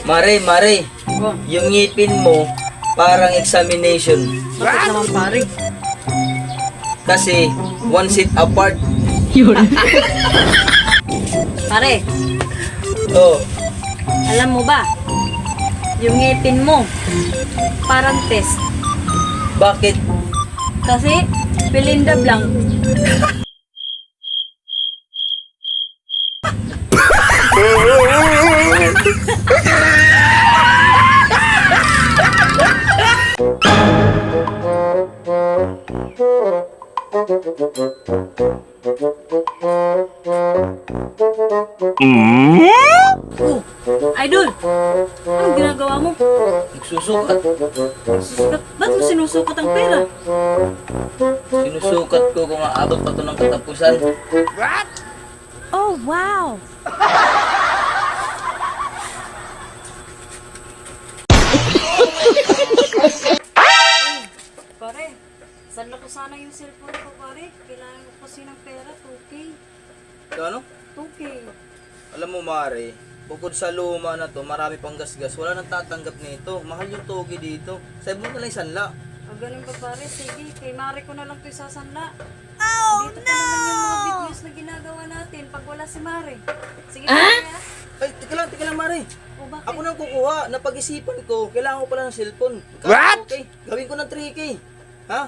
Mare, Oh, yung ngipin mo parang examination. bakit naman pare? Kasi one seat apart. Pare, Oh, alam mo ba? Yung ngipin mo, parang test. bakit? Kasi, fill in the blank. Oh, idol! Anong ginagawa mo? Nagsusukat. Ba't mo sinusukat ang pera? Sinusukat ko kung aabot pa to ng katapusan. Oh, wow. Pare, saan na ko sana yung cellphone ko, pare? Kailangan ko kasi ng pera, 2K. Ano? 2K. Alam mo, Mare, bukod sa luma na to, marami pang gasgas. Wala nang tatanggap nito. Mahal yung togi dito. Sabi mo na lang sanla. O ganun ba, pare? Sige, kay Mare ko na lang ito isasanla. Oh, dito pa naman yung mga videos na ginagawa natin pag wala si Mare. Sige, pare, ha? Ay, tika lang, Mare. O bakit? Ako nang kukuha. Napag-isipan ko. Kailangan ko pala ng cellphone. What? Okay, gawin ko ng 3K. Ha?